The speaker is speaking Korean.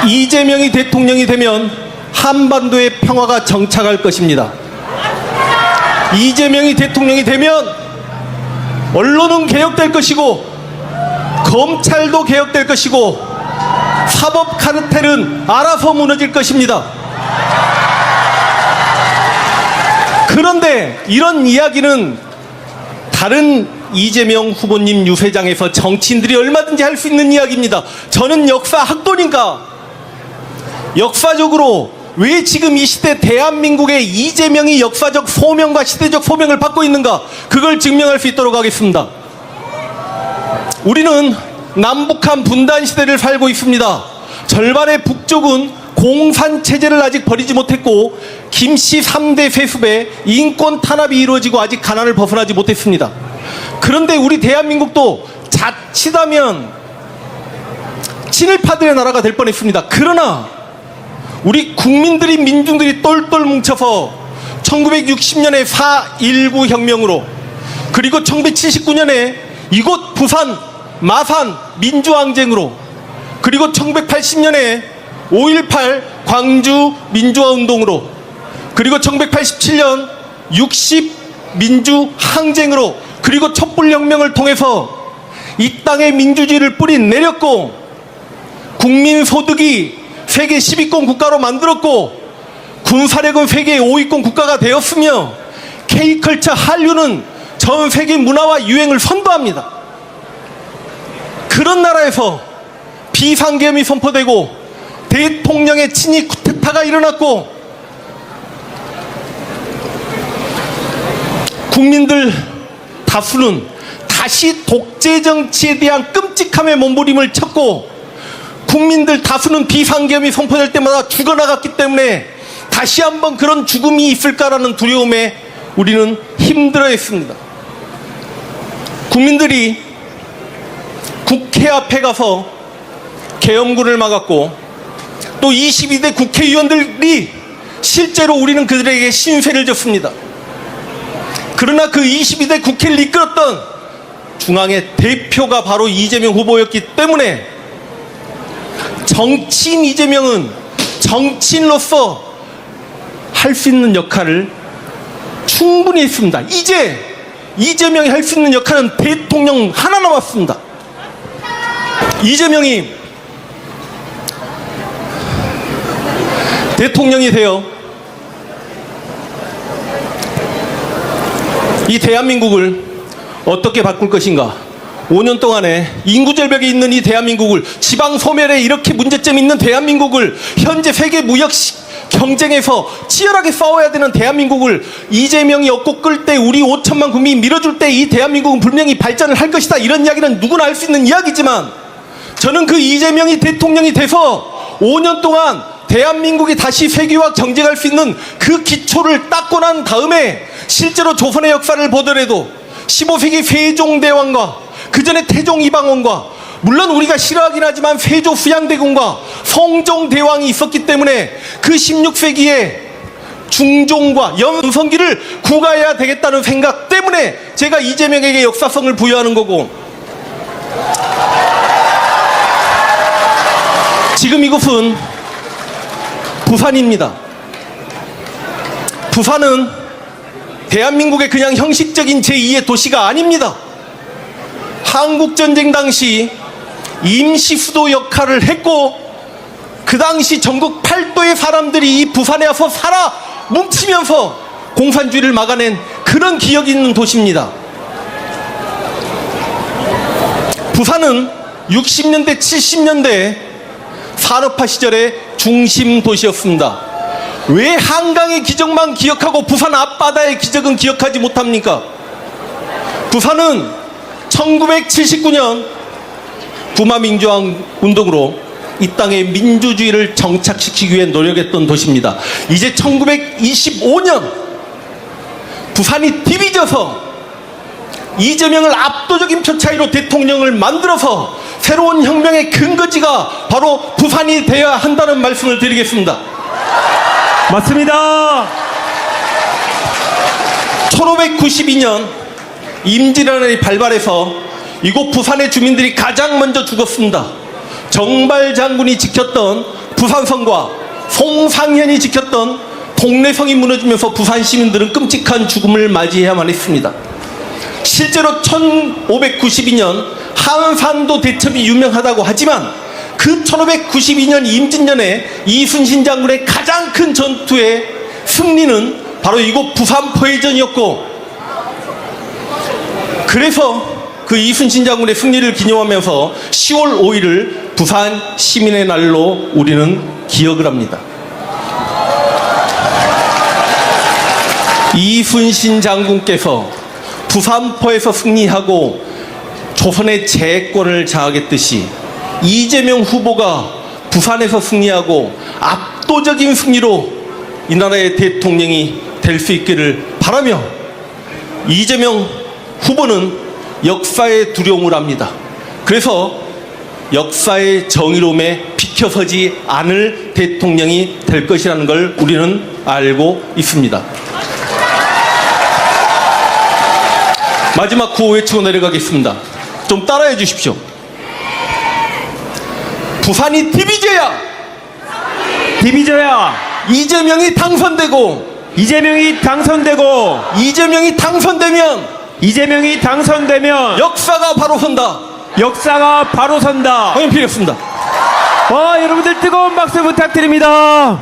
이재명이 대통령이 되면 한반도의 평화가 정착할 것입니다. 이재명이 대통령이 되면 언론은 개혁될 것이고 검찰도 개혁될 것이고 사법 카르텔은 알아서 무너질 것입니다. 그런데 이런 이야기는 다른 이재명 후보님 유세장에서 정치인들이 얼마든지 할 수 있는 이야기입니다. 저는 역사 학도니까 역사적으로 왜 지금 이 시대 대한민국의 이재명이 역사적 소명과 시대적 소명을 받고 있는가, 그걸 증명할 수 있도록 하겠습니다. 우리는 남북한 분단 시대를 살고 있습니다. 절반의 북쪽은 공산체제를 아직 버리지 못했고 김씨 3대 세습에 인권 탄압이 이루어지고 아직 가난을 벗어나지 못했습니다. 그런데 우리 대한민국도 자칫하면 친일파들의 나라가 될 뻔했습니다. 그러나 우리 국민들이, 민중들이 똘똘 뭉쳐서 1960년에 4.19 혁명으로, 그리고 1979년에 이곳 부산 마산 민주항쟁으로, 그리고 1980년에 5.18 광주 민주화운동으로, 그리고 1987년 60 민주항쟁으로, 그리고 촛불혁명을 통해서 이 땅에 민주주의를 뿌리 내렸고 국민소득이 세계 10위권 국가로 만들었고 군사력은 세계 5위권 국가가 되었으며 K컬처 한류는 전 세계 문화와 유행을 선도합니다. 그런 나라에서 비상계엄이 선포되고 대통령의 친위 쿠데타가 일어났고 국민들 다수는 다시 독재 정치에 대한 끔찍함에 몸부림을 쳤고 국민들 다수는 비상계엄이 선포될 때마다 죽어나갔기 때문에 다시 한번 그런 죽음이 있을까라는 두려움에 우리는 힘들어했습니다. 국민들이 국회 앞에 가서 계엄군을 막았고 또 22대 국회의원들이 실제로 우리는 그들에게 신세를 졌습니다. 그러나 그 22대 국회를 이끌었던 중앙의 대표가 바로 이재명 후보였기 때문에 정치인 이재명은 정치인으로서 할 수 있는 역할을 충분히 했습니다. 이제 이재명이 할 수 있는 역할은 대통령 하나 남았습니다. 이재명이 대통령이 되어 이 대한민국을 어떻게 바꿀 것인가, 5년 동안에 인구절벽이 있는 이 대한민국을, 지방 소멸에 이렇게 문제점이 있는 대한민국을, 현재 세계 무역 경쟁에서 치열하게 싸워야 되는 대한민국을 이재명이 얻고 끌 때, 우리 5천만 국민이 밀어줄 때 이 대한민국은 분명히 발전을 할 것이다, 이런 이야기는 누구나 할 수 있는 이야기지만 저는 그 이재명이 대통령이 돼서 5년 동안 대한민국이 다시 세계와 경쟁할 수 있는 그 기초를 닦고 난 다음에 실제로 조선의 역사를 보더라도 15세기 세종대왕과 그 전에 태종 이방원과, 물론 우리가 싫어하긴 하지만 세조 수양대군과 성종대왕이 있었기 때문에 그 16세기에 중종과 연성기를 구가해야 되겠다는 생각 때문에 제가 이재명에게 역사성을 부여하는 거고, 지금 이곳은 부산입니다. 부산은 대한민국의 그냥 형식적인 제2의 도시가 아닙니다. 한국전쟁 당시 임시 수도 역할을 했고 그 당시 전국 8도의 사람들이 이 부산에 와서 살아 뭉치면서 공산주의를 막아낸 그런 기억이 있는 도시입니다. 부산은 60년대 70년대 산업화 시절의 중심 도시였습니다. 왜 한강의 기적만 기억하고 부산 앞바다의 기적은 기억하지 못합니까? 부산은 1979년 부마민주화운동으로 이 땅에 민주주의를 정착시키기 위해 노력했던 도시입니다. 이제 1925년 부산이 디비져서 이재명을 압도적인 표 차이로 대통령을 만들어서 새로운 혁명의 근거지가 바로 부산이 되어야 한다는 말씀을 드리겠습니다. 맞습니다. 1592년 임진왜란이 발발해서 이곳 부산의 주민들이 가장 먼저 죽었습니다. 정발 장군이 지켰던 부산성과 송상현이 지켰던 동래성이 무너지면서 부산 시민들은 끔찍한 죽음을 맞이해야만 했습니다. 실제로 1592년 한산도 대첩이 유명하다고 하지만 그 1592년 임진년에 이순신 장군의 가장 큰 전투의 승리는 바로 이곳 부산 포회전이었고, 그래서 그 이순신 장군의 승리를 기념하면서 10월 5일을 부산 시민의 날로 우리는 기억을 합니다. 이순신 장군께서 부산포에서 승리하고 조선의 재권을 장악했듯이 이재명 후보가 부산에서 승리하고 압도적인 승리로 이 나라의 대통령이 될 수 있기를 바라며, 이재명 후보는 역사의 두려움을 합니다. 그래서 역사의 정의로움에 비켜서지 않을 대통령이 될 것이라는 걸 우리는 알고 있습니다. 마지막 구호 외치고 내려가겠습니다. 좀 따라해 주십시오. 부산이 디비져야 이재명이 당선되고 이재명이 당선되면 역사가 바로 선다. 황현필이었습니다. 여러분들 뜨거운 박수 부탁드립니다.